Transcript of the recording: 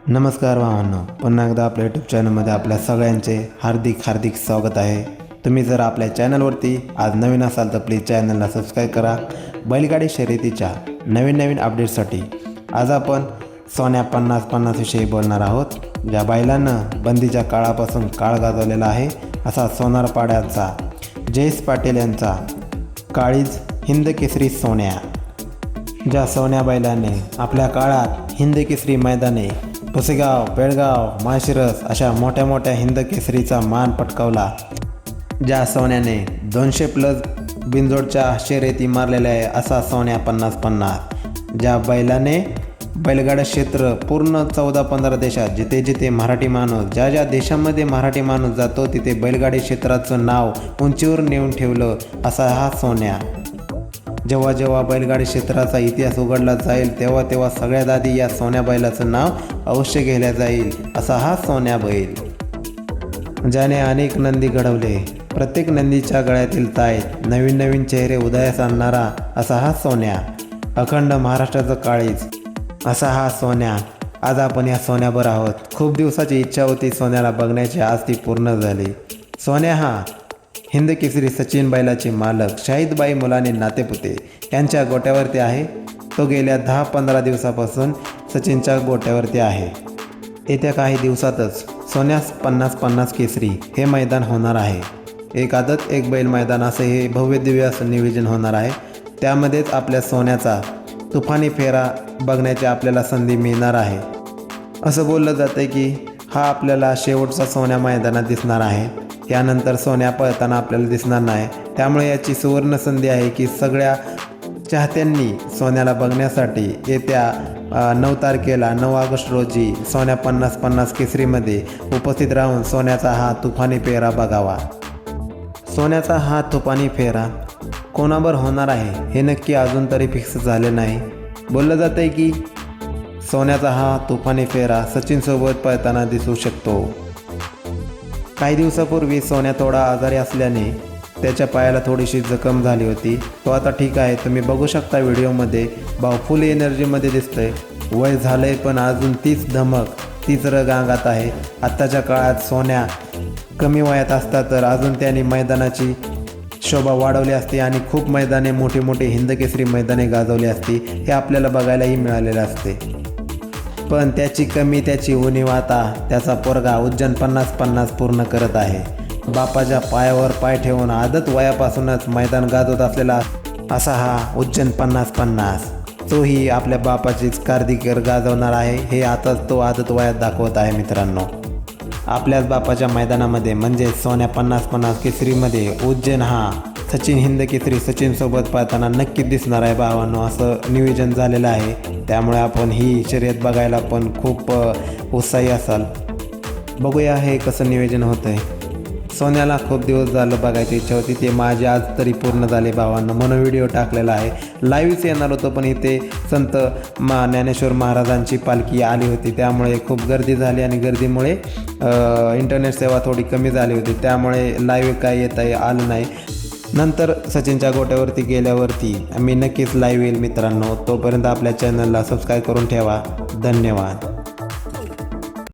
नमस्कार भावांनो, पुन्हा एकदा आपल्या यूट्यूब चॅनलमध्ये आपल्या सगळ्यांचे हार्दिक स्वागत आहे। तुम्ही जर आपल्या चॅनलवरती आज नवीन असाल तर प्लीज चॅनलला सबस्क्राईब करा। बैलगाडी शर्यतीच्या नवीन अपडेट्ससाठी आज आपण सोन्या 50-50 विषयी बोलणार आहोत। ज्या बैलांनं बंदीच्या काळापासून काळ गाजवलेला आहे असा सोनारपाड्याचा जयेश पाटील यांचा काळीज हिंद केसरी सोन्या। ज्या सोन्या बैलाने आपल्या काळात हिंद केसरी मैदाने पुसेगाव, बेळगाव, माळशिरस अशा मोठ्या हिंद केसरीचा मान पटकावला। ज्या सोन्याने 200+ बिनजोडच्या शर्यती मारलेल्या आहे असा सोन्या 50-50। ज्या बैलाने बैलगाडा क्षेत्र पूर्ण 14-15 देशात जिथे मराठी माणूस ज्या देशामध्ये मराठी माणूस जातो तिथे बैलगाडी क्षेत्राचं नाव उंचीवर नेऊन ठेवलं असा हा सोन्या। जेव्हा बैलगाडी क्षेत्राचा इतिहास उघडला जाईल तेव्हा सगळ्यात आधी या सोन्या बैलाचं नाव अवश्य घेतलं जाईल असा हा सोन्या बैल। ज्याने अनेक नंदी घडवले, प्रत्येक नंदीच्या गळ्यातील ताईत नवीन चेहरे उदयास आणणारा असा हा सोन्या। अखंड महाराष्ट्राचं काळीज असा हा सोन्या। आज आपण या सोन्यावर आहोत। खूप दिवसाची इच्छा होती सोन्याला बघण्याची, आज ती पूर्ण झाली। सोन्या हा हिंद केसरी सचिन बैलाचे मालक शाहिदबाई मुलाने नातेपुते यांच्या गोट्यावरती आहे। तो गेल्या 10-15 दिवसापासून सचिनच्या गोट्यावरती आहे। येत्या काही दिवसातच सोन्यास 50-50 केसरी हे मैदान होणार आहे। एक आदत एक बैल मैदान असे हे भव्य दिव्य असं नियोजन होणार आहे। त्यामध्येच आपल्या सोन्याचा तुफानी फेरा बघण्याची आपल्याला संधी मिळणार आहे। असं बोललं जातं की हा आपल्याला शेवटचा सोन्या मैदानात दिसणार आहे, त्यानंतर सोन्या पळताना आपल्याला दिसणार नाही। त्यामुळे याची सुवर्ण संधी आहे की सगळ्या चाहत्यांनी सोन्याला बघण्यासाठी येत्या 9 तारखेला 9 ऑगस्ट रोजी सोन्या 50-50 केसरीमध्ये उपस्थित राहून सोन्याचा हा तुफानी फेरा बघावा। सोन्याचा हा तुफानी फेरा कोणावर होणार आहे हे नक्की अजून तरी फिक्स झाले नाही। बोललं जातं की सोन्याचा हा तुफानी फेरा सचिनसोबत पळताना दिसू शकतो। काही दिवसापूर्वी सोन्या थोडा आजारी असल्याने त्याच्या पायाला थोडीशी जखम झाली होती। तो आता ठीक आहे, तुम्ही बघू शकता व्हिडिओमध्ये। भाऊ फुल एनर्जीमध्ये दिसतोय। वय झालंय पण अजून तीच धमक तीच रग अंगात आहे। आत्ताच्या काळात सोन्या कमी वयात असता तर अजून त्याने मैदानाची शोभा वाढवली असती आणि खूप मैदाने मोठी हिंद केसरी मैदाने गाजवली असती, हे आपल्याला बघायलाही मिळालेले असते। पण त्याची कमी त्याची उणीव आता त्याचा पोरगा उज्जैन 50-50 पूर्ण करत आहे। बापाच्या पायावर पाय ठेवून आदत वयापासूनच मैदान गाजवत असलेला असा हा उज्जैन 50-50 तोही आपल्या बापाचीच कारकीर्द गाजवणार आहे, हे आताच तो आदत वयात दाखवत आहे। मित्रांनो, आपल्याच बापाच्या मैदानामध्ये म्हणजे सोन्या 50-50 केसरीमध्ये उज्जैन हा सचिन हिंद केसरी सचिनसोबत पाहताना नक्कीच दिसणार आहे भावांनो, असं नियोजन झालेलं आहे। त्यामुळे आपण ही शर्यत बघायला पण खूप उत्साही असाल। बघूया हे कसं नियोजन होतं आहे। सोन्याला खूप दिवस झालं बघायची इच्छा होती, ते माझी आज तरी पूर्ण झाले भावांनो, म्हणून व्हिडिओ टाकलेला आहे। लाईव्हच येणार होतो पण इथे संत ज्ञानेश्वर महाराजांची पालखी आली होती, त्यामुळे खूप गर्दी झाली आणि गर्दीमुळे इंटरनेट सेवा थोडी कमी झाली होती, त्यामुळे लाईव्ह काय येता आलं नाही। नंतर सचिनच्या गोट्यावरती गेल्यावरती मी नक्कीच लाईव्ह येईल मित्रांनो। तोपर्यंत आपल्या चॅनलला सबस्क्राईब करून ठेवा। धन्यवाद।